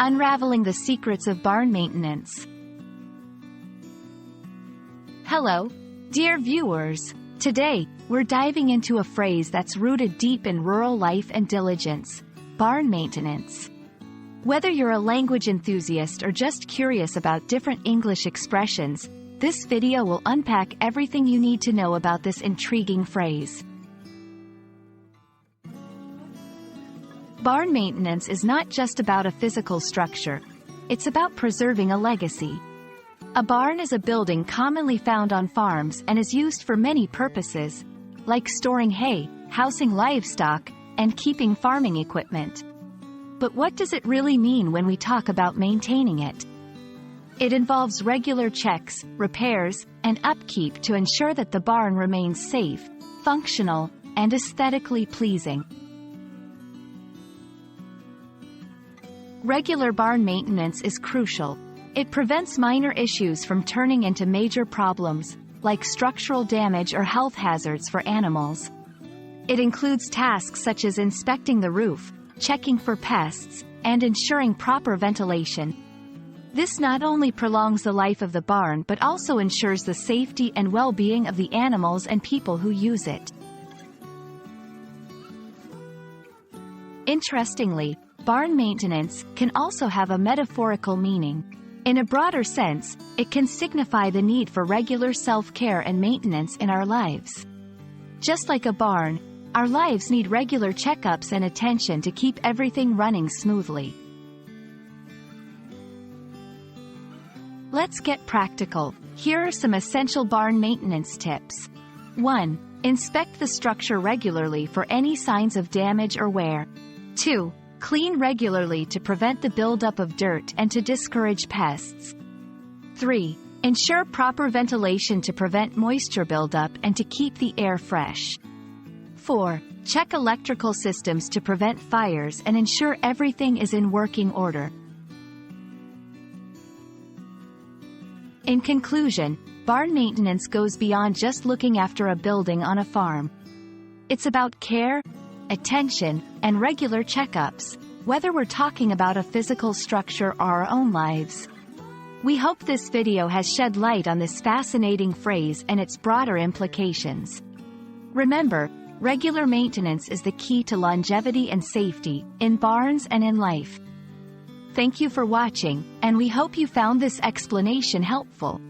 Unraveling the Secrets of Barn Maintenance. Hello, dear viewers. Today, we're diving into a phrase that's rooted deep in rural life and diligence: barn maintenance. Whether you're a language enthusiast or just curious about different English expressions, this video will unpack everything you need to know about this intriguing phrase. Barn maintenance is not just about a physical structure, it's about preserving a legacy. A barn is a building commonly found on farms and is used for many purposes, like storing hay, housing livestock, and keeping farming equipment. But what does it really mean when we talk about maintaining it? It involves regular checks, repairs, and upkeep to ensure that the barn remains safe, functional, and aesthetically pleasing. Regular barn maintenance is crucial. It prevents minor issues from turning into major problems, like structural damage or health hazards for animals. It includes tasks such as inspecting the roof, checking for pests, and ensuring proper ventilation. This not only prolongs the life of the barn but also ensures the safety and well-being of the animals and people who use it. Interestingly, barn maintenance can also have a metaphorical meaning. In a broader sense, it can signify the need for regular self-care and maintenance in our lives. Just like a barn, our lives need regular checkups and attention to keep everything running smoothly. Let's get practical. Here are some essential barn maintenance tips. 1. Inspect the structure regularly for any signs of damage or wear. 2. Clean regularly to prevent the buildup of dirt and to discourage pests. 3. Ensure proper ventilation to prevent moisture buildup and to keep the air fresh. 4. Check electrical systems to prevent fires and ensure everything is in working order. In conclusion, barn maintenance goes beyond just looking after a building on a farm. It's about care, attention, and regular checkups, whether we're talking about a physical structure or our own lives. We hope this video has shed light on this fascinating phrase and its broader implications. Remember, regular maintenance is the key to longevity and safety, in barns and in life. Thank you for watching, and we hope you found this explanation helpful.